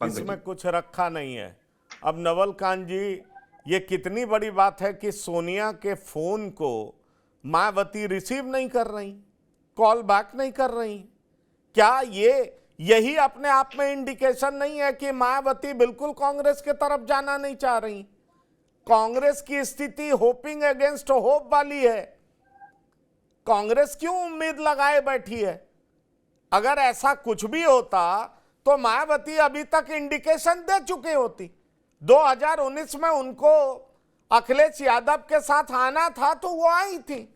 इसमें कुछ रखा नहीं है। अब नवल कांत जी, ये कितनी बड़ी बात है कि सोनिया के फोन को मायावती रिसीव नहीं कर रही, कॉल बैक नहीं कर रही। क्या ये यही अपने आप में इंडिकेशन नहीं है कि मायावती बिल्कुल कांग्रेस के तरफ जाना नहीं चाह रही? कांग्रेस की स्थिति होपिंग अगेंस्ट होप वाली है। कांग्रेस क्यों उम्मीद लगाए बैठी है? अगर ऐसा कुछ भी होता तो मायावती अभी तक इंडिकेशन दे चुकी होती। 2019 में उनको अखिलेश यादव के साथ आना था तो वो आई थी,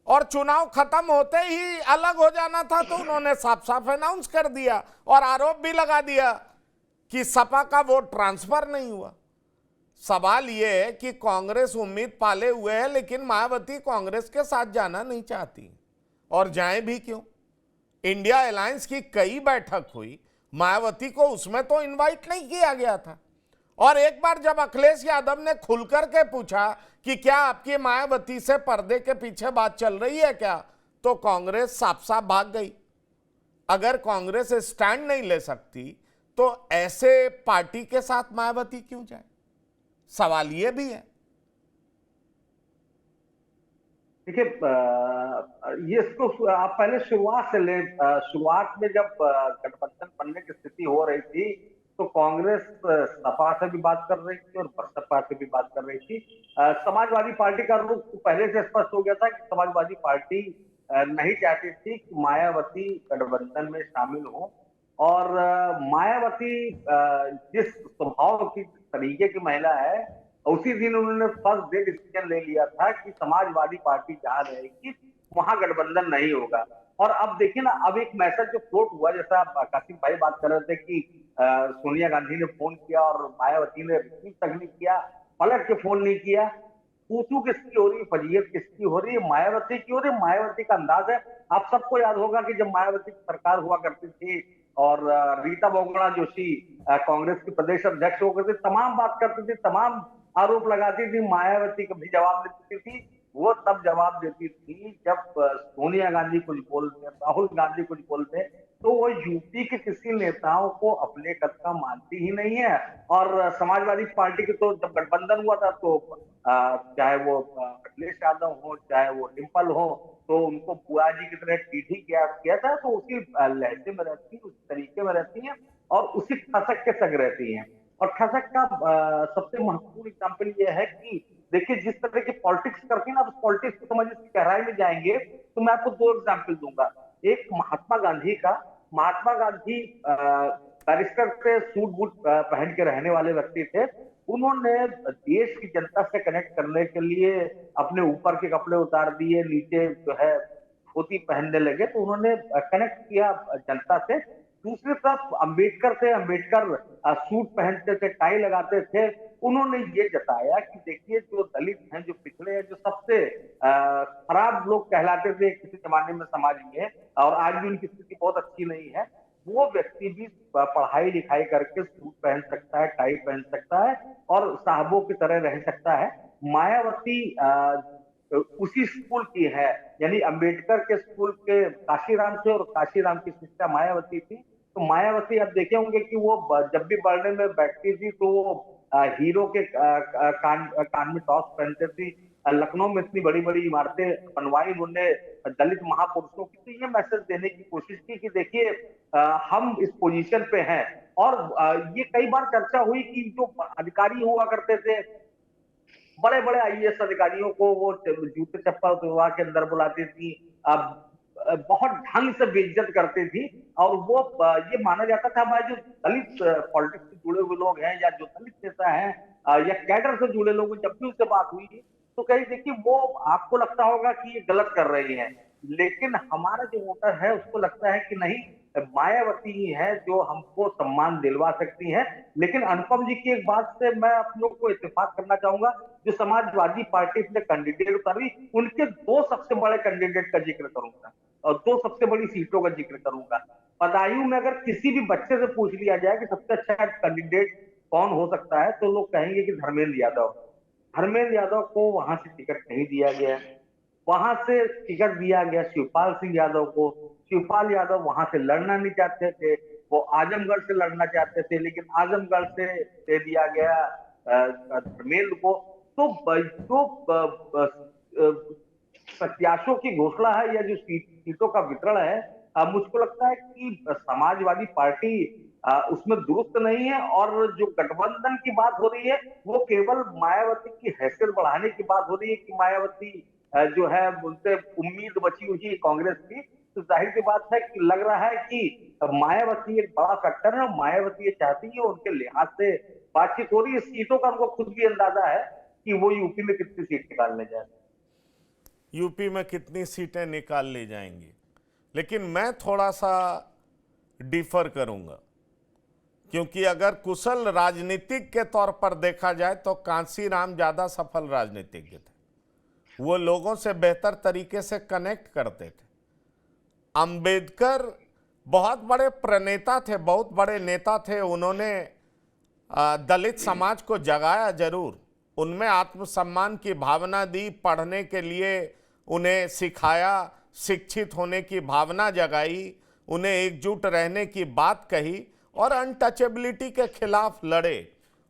और चुनाव खत्म होते ही अलग हो जाना था तो उन्होंने साफ साफ अनाउंस कर दिया और आरोप भी लगा दिया कि सपा का वोट ट्रांसफर नहीं हुआ। सवाल यह है कि कांग्रेस उम्मीद पाले हुए है, लेकिन मायावती कांग्रेस के साथ जाना नहीं चाहती। और जाए भी क्यों? इंडिया अलायंस की कई बैठक हुई, मायावती को उसमें तो इनवाइट नहीं किया गया था। और एक बार जब अखिलेश यादव ने खुलकर के पूछा कि क्या आपकी मायावती से पर्दे के पीछे बात चल रही है क्या, तो कांग्रेस साफ साफ भाग गई। अगर कांग्रेस स्टैंड नहीं ले सकती तो ऐसे पार्टी के साथ मायावती क्यों जाए? सवाल ये भी है। देखिए, ये इसको आप पहले शुरुआत से ले। शुरुआत में जब गठबंधन बनने की स्थिति हो रही थी तो कांग्रेस सपा से भी बात कर रही थी और बसपा से भी बात कर रही थी। समाजवादी पार्टी का रुख पहले से स्पष्ट हो गया था कि समाजवादी पार्टी नहीं चाहती थी कि मायावती गठबंधन में शामिल हो। और मायावती जिस स्वभाव की तरीके की महिला है, उसी दिन उन्होंने फर्स्ट डे डिसीजन ले लिया था कि समाजवादी पार्टी जहां रहेगी वहां गठबंधन नहीं होगा। और अब देखिए ना, अब एक मैसेज जो फ्लोट हुआ, जैसा कासिम भाई बात कर रहे थे कि सोनिया गांधी ने फोन किया और मायावती ने रिसीव तक नहीं किया, पलट के फोन नहीं किया। पूछू किसकी हो रही है, फजीयत किसकी हो रही है? मायावती की हो रही है। मायावती का अंदाज है, आप सबको याद होगा कि जब मायावती की सरकार हुआ करती थी और रीता बहुगुणा जोशी कांग्रेस की प्रदेश अध्यक्ष होकर के तमाम बात करती थी, तमाम आरोप लगाती थी, मायावती कभी जवाब देती थी। वो तब जवाब देती थी जब सोनिया गांधी कुछ बोलते, राहुल गांधी कुछ बोलते, तो वो यूपी के किसी नेताओं को अपने कद का मानती ही नहीं है। और समाजवादी पार्टी के तो जब गठबंधन हुआ था तो चाहे वो अखिलेश यादव हो चाहे वो डिम्पल हो, तो उनको बुआ जी की तरह टीठी किया था। तो उसी लहजे में रहती है, उस तरीके में रहती है और उसी खसक के संग रहती है। और खसक का सबसे महत्वपूर्ण एग्जाम्पल ये है कि देखिए, जिस तरह की पॉलिटिक्स करती है ना, उस पॉलिटिक्स को समझ इसकी गहराई में जाएंगे तो मैं आपको दो एग्जाम्पल दूंगा। एक महात्मा गांधी का। महात्मा गांधी बैरिस्टर से सूट बूट पहन के रहने वाले व्यक्ति थे। उन्होंने देश की जनता से कनेक्ट करने के लिए अपने ऊपर के कपड़े उतार दिए, नीचे जो है धोती पहनने लगे, तो उन्होंने कनेक्ट किया जनता से। दूसरी तरफ अंबेडकर थे। अंबेडकर सूट पहनते थे, टाई लगाते थे। उन्होंने ये जताया कि देखिए, जो दलित हैं, जो पिछड़े हैं, जो सबसे खराब लोग कहलाते थे किसी जमाने में समाज में, और आज भी उनकी स्थिति बहुत अच्छी नहीं है, वो व्यक्ति भी पढ़ाई लिखाई करके सूट पहन सकता है, टाई पहन सकता है और साहबों की तरह रह सकता है। मायावती उसी स्कूल की है, यानी अंबेडकर के स्कूल के काशीराम से, और काशीराम की शिक्षा मायावती थी। तो मायावती आप देखे होंगे कि वो जब भी पढ़ने में बैठती थी तो वो हीरो के कान में टॉस पहनते थी। लखनऊ में इतनी बड़ी बड़ी इमारतें बनवाई उन्होंने दलित महापुरुषों की। तो ये मैसेज देने की कोशिश की कि देखिए, हम इस पोजीशन पे हैं। और ये कई बार चर्चा हुई कि जो अधिकारी हुआ करते थे, बड़े बड़े आईएएस अधिकारियों को वो जूते चप्पल उतरवा के अंदर बुलाती थी, अब बहुत ढंग से बेइज्जत करती थी। और वो ये माना जाता था हमारे जो दलित पॉलिटिक्स से जुड़े हुए लोग हैं या जो दलित नेता हैं या कैडर से जुड़े लोग, जब भी उससे बात हुई तो कहीं देखिए, वो आपको लगता होगा कि ये गलत कर रही है, लेकिन हमारा जो वोटर है उसको लगता है कि नहीं, मायावती ही है जो हमको सम्मान दिलवा सकती है। लेकिन अनुपम जी की एक बात से मैं आप लोग को इत्तेफाक करना चाहूंगा, जो समाजवादी पार्टी से कैंडिडेट उतारी, उनके दो सबसे बड़े कैंडिडेट का जिक्र करूंगा और दो सबसे बड़ी सीटों का जिक्र करूंगा। बदायूं में अगर किसी भी बच्चे से पूछ लिया जाए कि सबसे अच्छा कैंडिडेट कौन हो सकता है, तो लोग कहेंगे कि धर्मेंद्र यादव। धर्मेंद्र यादव को वहां से टिकट नहीं दिया गया। वहां से टिकट दिया गया शिवपाल सिंह यादव को। शिवपाल यादव वहां से लड़ना नहीं चाहते थे। वो आजमगढ़ से लड़ना चाहते थे, लेकिन आजमगढ़ से दे दिया गया धर्मेंद्र को। तो जो प्रत्याशियों की घोषणा है या जो सीटों का वितरण है, मुझको लगता है कि समाजवादी पार्टी उसमें दुरुस्त नहीं है। और जो गठबंधन की बात हो रही है वो केवल मायावती की हैसियत बढ़ाने की बात हो रही है कि मायावती जो है उनसे उम्मीद बची हुई है कांग्रेस की। तो जाहिर सी बात है कि लग रहा है कि मायावती एक बड़ा फैक्टर है और मायावती ये चाहती है, उनके लिहाज से बातचीत हो रही है। सीटों का उनको खुद भी अंदाजा है कि वो यूपी में कितनी सीट निकालने जाए। यूपी में कितनी सीटें निकाल ली जाएंगी, लेकिन मैं थोड़ा सा डिफर करूंगा, क्योंकि अगर कुशल राजनीतिक के तौर पर देखा जाए तो कांसीराम ज्यादा सफल राजनीतिज्ञ थे। वो लोगों से बेहतर तरीके से कनेक्ट करते थे। अंबेडकर बहुत बड़े प्रणेता थे, बहुत बड़े नेता थे। उन्होंने दलित समाज को जगाया जरूर, उनमें आत्मसम्मान की भावना दी, पढ़ने के लिए उन्हें सिखाया, शिक्षित होने की भावना जगाई, उन्हें एकजुट रहने की बात कही और अनटचेबिलिटी के खिलाफ लड़े।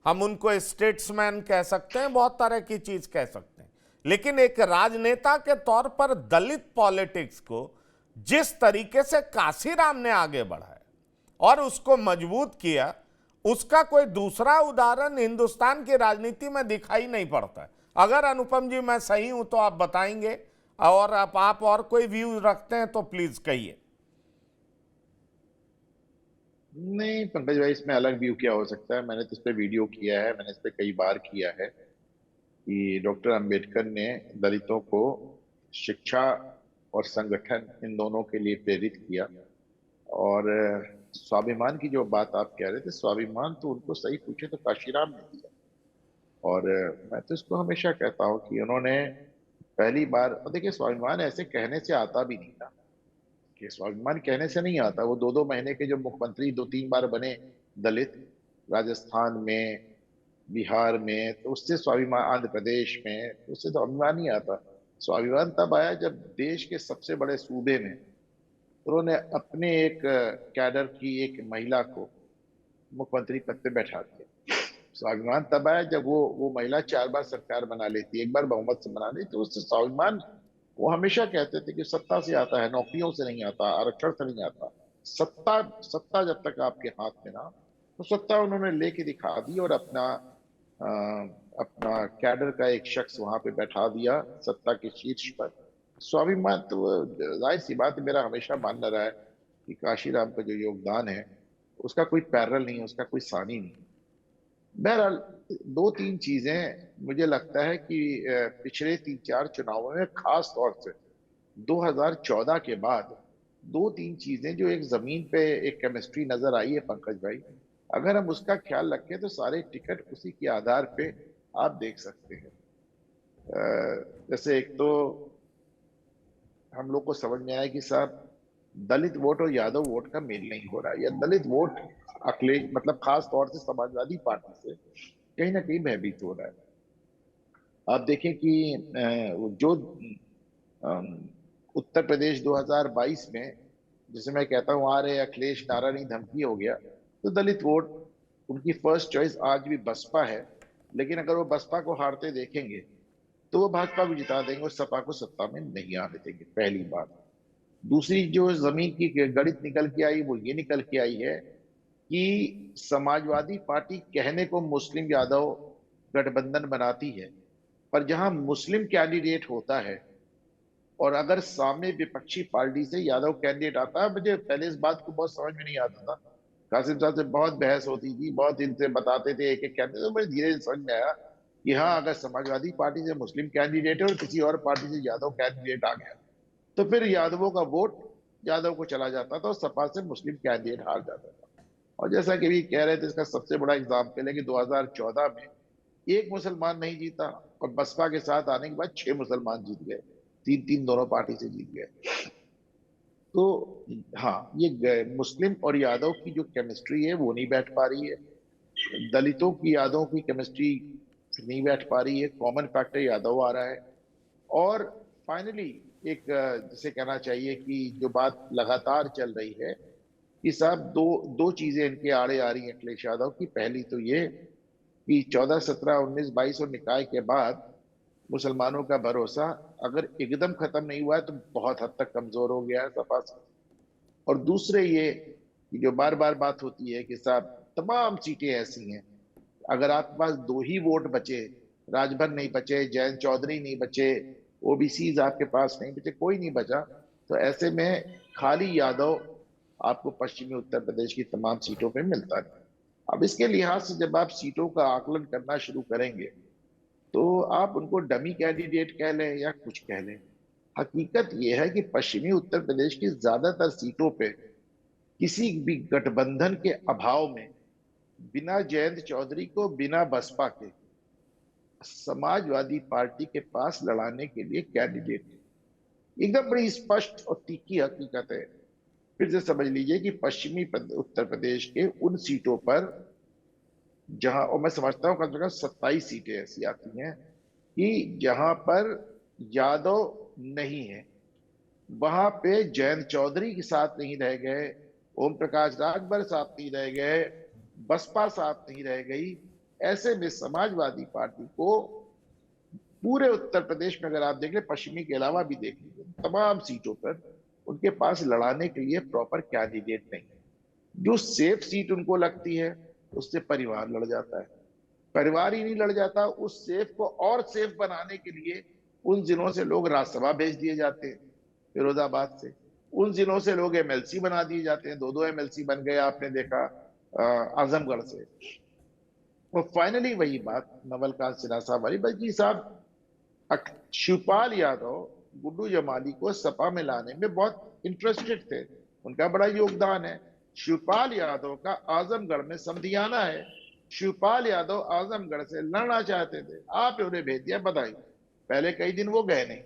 हम उनको स्टेट्समैन कह सकते हैं, बहुत तरह की चीज कह सकते हैं, लेकिन एक राजनेता के तौर पर दलित पॉलिटिक्स को जिस तरीके से कांसीराम ने आगे बढ़ाया और उसको मजबूत किया, उसका कोई दूसरा उदाहरण हिंदुस्तान की राजनीति में दिखाई नहीं पड़ता है। अगर अनुपम जी मैं सही हूं तो आप बताएंगे, और आप और कोई व्यू रखते हैं तो प्लीज कहिए। नहीं पंकज भाई, इसमें अलग व्यू क्या हो सकता है। मैंने तो इस पे वीडियो किया है, मैंने इस पे कई बार किया है कि डॉक्टर अंबेडकर ने दलितों को शिक्षा और संगठन इन दोनों के लिए प्रेरित किया। और स्वाभिमान की जो बात आप कह रहे थे, स्वाभिमान तो उनको सही पूछे तो काशीराम ने दिया। और मैं तो इसको हमेशा कहता हूँ कि उन्होंने पहली बार, और देखिए स्वाभिमान ऐसे कहने से आता भी नहीं था, कि स्वाभिमान कहने से नहीं आता। वो 2-2 महीने के जो मुख्यमंत्री 2-3 बार बने दलित, राजस्थान में, बिहार में, तो उससे स्वाभिमान, आंध्र प्रदेश में, तो उससे तो अभिमान नहीं आता। स्वाभिमान तब आया जब देश के सबसे बड़े सूबे में उन्होंने अपने एक कैडर की एक महिला को मुख्यमंत्री पद पे बैठा दिया। स्वाभिमान तब आया जब वो महिला 4 बार सरकार बना लेती, एक बार बहुमत से बना लेती, तो उससे स्वाभिमान। वो हमेशा कहते थे कि सत्ता से आता है, नौकरियों से नहीं आता, आरक्षण से नहीं आता। सत्ता सत्ता जब तक आपके हाथ में ना, तो सत्ता उन्होंने लेके दिखा दी और अ, अपना कैडर का एक शख्स वहां पे बैठा दिया सत्ता के शीर्ष पर। स्वाभिमान तो जाहिर सी बात है, मेरा हमेशा मानना रहा है कि काशीराम का जो योगदान है उसका कोई पैरल नहीं है, उसका कोई सानी नहीं। बहरहाल 2-3 चीजें मुझे लगता है कि पिछले 3-4 चुनावों में, खास तौर से 2014 के बाद, 2-3 चीजें जो एक जमीन पे एक केमिस्ट्री नजर आई है पंकज भाई, अगर हम उसका ख्याल रखें तो सारे टिकट उसी के आधार पे आप देख सकते हैं। जैसे एक तो हम लोग को समझ में आया कि साहब दलित वोट और यादव वोट का मेल नहीं हो रहा है, या दलित वोट अखिलेश, मतलब खास तौर से समाजवादी पार्टी से कहीं ना कहीं भयभीत हो रहा है। आप देखें कि जो उत्तर प्रदेश 2022 में, जिसे मैं कहता हूँ आ रहे अखिलेश नारा नहीं धमकी हो गया, तो दलित वोट उनकी फर्स्ट चॉइस आज भी बसपा है। लेकिन अगर वो बसपा को हारते देखेंगे तो वो भाजपा को जिता देंगे और सपा को सत्ता में नहीं आने देंगे, पहली बात। दूसरी जो जमीन की गणित निकल के आई वो ये निकल के आई है कि समाजवादी पार्टी कहने को मुस्लिम यादव गठबंधन बनाती है, पर जहां मुस्लिम कैंडिडेट होता है और अगर सामने विपक्षी पार्टी से यादव कैंडिडेट आता है, मुझे पहले इस बात को बहुत समझ में नहीं आता था। कासिम साहब से बहुत बहस होती थी, बहुत इनसे बताते थे एक एक कैंडिडेट, तो मुझे धीरे धीरे समझ में आया कि हाँ, अगर समाजवादी पार्टी से मुस्लिम कैंडिडेट है और किसी और पार्टी से यादव कैंडिडेट आ गया तो फिर यादवों का वोट यादव को चला जाता था और सपा से मुस्लिम कैंडिडेट हार जाता था। और जैसा कि भी कह रहे थे, इसका सबसे बड़ा एग्जाम्पल है कि 2014 में एक मुसलमान नहीं जीता और बसपा के साथ आने के बाद 6 मुसलमान जीत गए, 3-3 दोनों पार्टी से जीत गए। तो हाँ, ये मुस्लिम और यादव की जो केमिस्ट्री है वो नहीं बैठ पा रही है, दलितों की यादव की केमिस्ट्री नहीं बैठ पा रही है, कॉमन फैक्टर यादव आ रहा है। और फाइनली एक जिसे कहना चाहिए कि जो बात लगातार चल रही है कि साहब दो दो चीजें इनके आड़े आ रही हैं अखिलेश यादव की। पहली तो ये कि 14, 17, 19, 22 और निकाय के बाद मुसलमानों का भरोसा अगर एकदम खत्म नहीं हुआ है तो बहुत हद तक कमजोर हो गया है सपा से। और दूसरे ये कि जो बार बार बात होती है कि साहब तमाम सीटें ऐसी हैं, अगर आपके पास दो ही वोट बचे, राजभर नहीं बचे, जयंत चौधरी नहीं बचे, ओबीसीज आपके पास नहीं बचे, कोई नहीं बचा, तो ऐसे में खाली यादव आपको पश्चिमी उत्तर प्रदेश की तमाम सीटों पे मिलता है। अब इसके लिहाज से जब आप सीटों का आकलन करना शुरू करेंगे तो आप उनको डमी कैंडिडेट कह लें या कुछ कह लें, हकीकत यह है कि पश्चिमी उत्तर प्रदेश की ज्यादातर सीटों पे किसी भी गठबंधन के अभाव में बिना जयंत चौधरी को, बिना बसपा के, समाजवादी पार्टी के पास लड़ाने के लिए कैंडिडेट एकदम बड़ी स्पष्ट और तीखी हकीकत है। फिर से समझ लीजिए कि पश्चिमी उत्तर प्रदेश के उन सीटों पर जहां, और मैं समझता हूं कम से कम 27 सीटें ऐसी आती हैं कि जहां पर यादव नहीं है, वहां पे जयंत चौधरी के साथ नहीं रह गए, ओम प्रकाश राजभर साथ नहीं रह गए, बसपा साथ नहीं रह गई। ऐसे में समाजवादी पार्टी को पूरे उत्तर प्रदेश में अगर आप देख लें, पश्चिमी के अलावा भी देख लीजिए, तमाम सीटों पर उनके पास लड़ाने के लिए प्रॉपर कैंडिडेट नहीं। जो सेफ सीट उनको लगती है उससे परिवार लड़ जाता है। परिवार ही नहीं लड़ जाता, उस सेफ को और सेफ बनाने के लिए उन जिलों से लोग राज्यसभा भेज दिए जाते हैं, फिरोजाबाद से उन जिलों से लोग एमएलसी बना दिए जाते हैं। 2-2 एमएलसी बन गए, आपने देखा आजमगढ़ से। और फाइनली वही बात नवल कांत सिन्हा साहब वाली, बल्कि साहब शिवपाल यादव गुड्डू जमाली को सपा में लाने में बहुत इंटरेस्टेड थे, उनका बड़ा योगदान है। शिवपाल यादव का आजमगढ़ में समधियाना है, शिवपाल यादव आजमगढ़ से लड़ना चाहते थे, आप उन्हें भेज दिया बधाई। पहले कई दिन वो गए नहीं,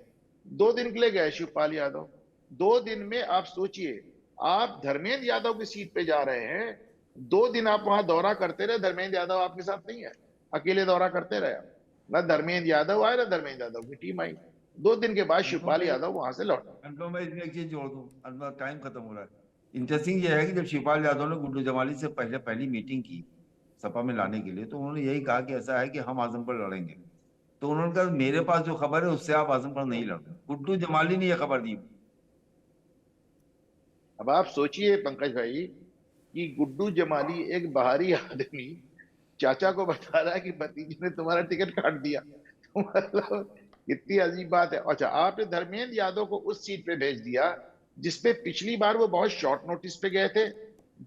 2 दिन के लिए गए शिवपाल यादव। 2 दिन में आप सोचिए, आप धर्मेंद्र यादव की सीट पे जा रहे हैं, 2 दिन आप वहां दौरा करते रहे, धर्मेंद्र यादव आपके साथ नहीं है, अकेले दौरा करते रहे। न धर्मेंद्र यादव आए, न धर्मेंद्र यादव की टीम आई। 2 दिन के बाद शिवपाल यादव वहां से लौटा। अनुपम, मैं इसमें एक चीज जोड़ दूं, टाइम खत्म हो रहा है। इंटरेस्टिंग ये है कि जब शिवपाल यादव ने गुड्डू जमाली से पहली मीटिंग की सपा में लाने के लिए, तो उन्होंने यही कहा कि ऐसा है कि हम आजमगढ़ लड़ेंगे। तो उन्होंने कहा मेरे पास जो खबर है उससे आप आजमगढ़ नहीं लड़ते। गुड्डू जमाली ने यह खबर दी। अब आप सोचिए पंकज भाई कि गुड्डू जमाली एक बाहरी आदमी चाचा को बता रहा है कि भतीजे ने तुम्हारा टिकट काट दिया, तो मतलब कितनी अजीब बात है। अच्छा, आपने धर्मेंद्र यादव को उस सीट पे भेज दिया जिसपे पिछली बार वो बहुत शॉर्ट नोटिस पे गए थे,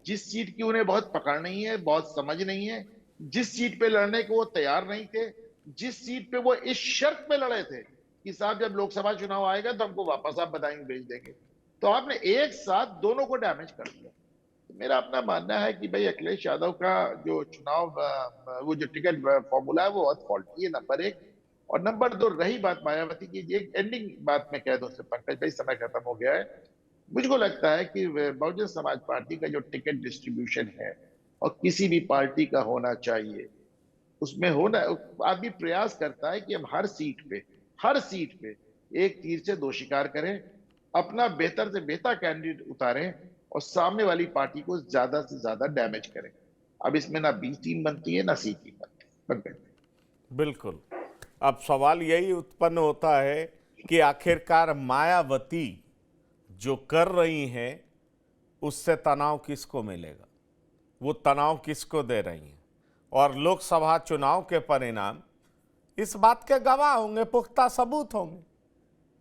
जिस सीट की उन्हें बहुत पकड़ नहीं है, बहुत समझ नहीं है, जिस सीट पे लड़ने को वो तैयार नहीं थे, जिस सीट पे वो इस शर्त पे लड़े थे कि साहब जब लोकसभा चुनाव आएगा तो हमको वापस आप बधाई भेज देंगे। तो आपने एक साथ दोनों को डैमेज कर दिया। तो मेरा अपना मानना है कि भाई अखिलेश यादव का जो चुनाव, वो जो टिकट फॉर्मूला है वो बहुत फॉल्टी है, नंबर 1। और नंबर 2, रही बात मायावती की, एक एंडिंग बात मैं कह दूं पंकज भाई, समय खत्म हो गया है। मुझको लगता है कि बहुजन समाज पार्टी का जो टिकट डिस्ट्रीब्यूशन है और किसी भी पार्टी का होना चाहिए, उसमें होना, आदमी प्रयास करता है कि हम हर सीट पे एक तीर से 2 शिकार करें, अपना बेहतर से बेहतर कैंडिडेट उतारें और सामने वाली पार्टी को ज्यादा से ज्यादा डैमेज करें। अब इसमें ना बी टीम बनती है ना सी टीम बनती है। बिल्कुल। अब सवाल यही उत्पन्न होता है कि आखिरकार मायावती जो कर रही हैं उससे तनाव किसको मिलेगा, वो तनाव किसको दे रही हैं, और लोकसभा चुनाव के परिणाम इस बात के गवाह होंगे, पुख्ता सबूत होंगे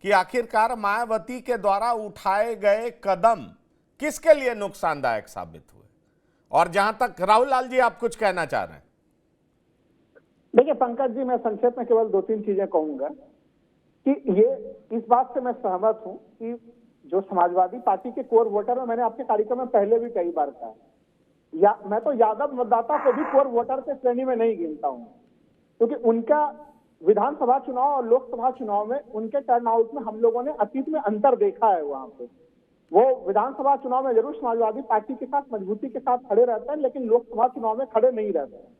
कि आखिरकार मायावती के द्वारा उठाए गए कदम किसके लिए नुकसानदायक साबित हुए। और जहां तक राहुल लाल जी आप कुछ कहना चाह रहे हैं। देखिए पंकज जी, मैं संक्षेप में केवल 2-3 चीजें कहूंगा कि ये इस बात से मैं सहमत हूं कि जो समाजवादी पार्टी के कोर वोटर है, मैंने आपके कार्यक्रम में पहले भी कई बार कहा, मैं तो यादव मतदाता को भी कोर वोटर के श्रेणी में नहीं गिनता हूं, क्योंकि उनका विधानसभा चुनाव और लोकसभा चुनाव में उनके टर्नआउट में हम लोगों ने अतीत में अंतर देखा है। वहां पे वो विधानसभा चुनाव में जरूर समाजवादी पार्टी के साथ मजबूती के साथ खड़े रहते हैं, लेकिन लोकसभा चुनाव में खड़े नहीं रहते हैं।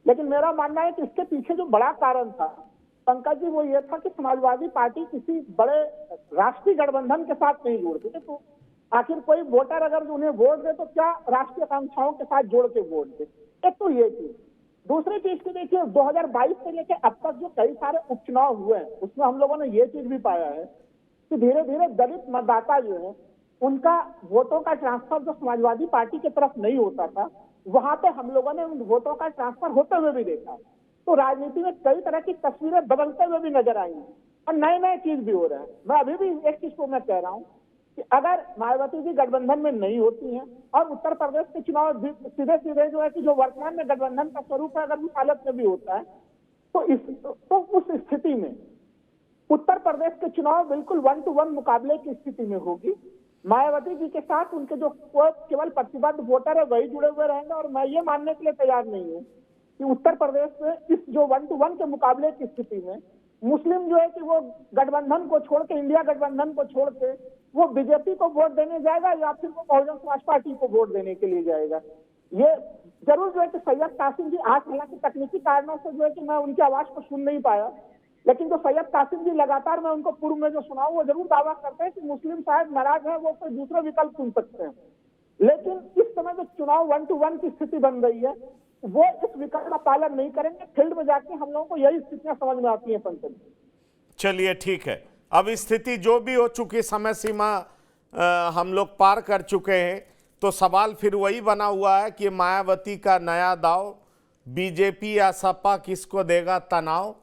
लेकिन मेरा मानना है कि इसके पीछे जो बड़ा कारण था पंकज जी, वो ये था कि समाजवादी पार्टी किसी बड़े राष्ट्रीय गठबंधन के साथ नहीं जुड़ती थी। तो आखिर कोई वोटर अगर उन्हें वोट दे तो क्या राष्ट्रीय आकांक्षाओं के साथ जोड़ के वोट दे। एक तो ये चीज। दूसरी चीज की देखिए 2022 से लेकर अब तक जो कई सारे उपचुनाव हुए हैं उसमें हम लोगों ने ये चीज भी पाया है कि धीरे धीरे दलित मतदाता जो है उनका वोटों का ट्रांसफर जो समाजवादी पार्टी की तरफ नहीं होता था वहां पे हम लोगों ने उन वोटों का ट्रांसफर होते हुए भी देखा। तो राजनीति में कई तरह की तस्वीरें बदलते हुए भी नजर आई हैं और नए नए चीज भी हो रहे हैं। मैं अभी भी एक चीज को मैं कह रहा हूँ कि अगर मायावती जी गठबंधन में नहीं होती हैं और उत्तर प्रदेश के चुनाव सीधे सीधे जो है कि जो वर्तमान में गठबंधन का स्वरूप है अगर उस हालत में भी होता है तो उस स्थिति में उत्तर प्रदेश के चुनाव बिल्कुल 1-to-1 मुकाबले की स्थिति में होगी। मायावती जी के साथ उनके जो केवल प्रतिबद्ध वोटर है वही जुड़े हुए रहेंगे और मैं ये मानने के लिए तैयार नहीं हूँ कि उत्तर प्रदेश में इस जो 1-to-1 के मुकाबले की स्थिति में मुस्लिम जो है कि वो गठबंधन को छोड़ के इंडिया गठबंधन को छोड़ के वो बीजेपी को वोट देने जाएगा या फिर वो बहुजन समाज पार्टी को वोट देने के लिए जाएगा। ये जरूर जो है कि सैयद कासिम जी आज हालांकि तकनीकी कारणों से जो है कि मैं उनकी आवाज को सुन नहीं पाया, लेकिन जो सैयद कासिम जी लगातार मैं उनको पूर्व में जो सुनाऊं वो जरूर दावा करते हैं कि मुस्लिम शायद नाराज है वो कोई दूसरा विकल्प चुन सकते हैं। लेकिन इस समय जो चुनाव 1-to-1 की स्थिति बन रही है वो इस विकल्प का पालन नहीं करेंगे। फील्ड में जाके हम लोगों को यही स्थितियां समझ में आती है पंकज। चलिए ठीक है, अब स्थिति जो भी हो चुकी समय सीमा हम लोग पार कर चुके हैं तो सवाल फिर वही बना हुआ है कि मायावती का नया दाव बीजेपी या सपा किसको देगा तनाव।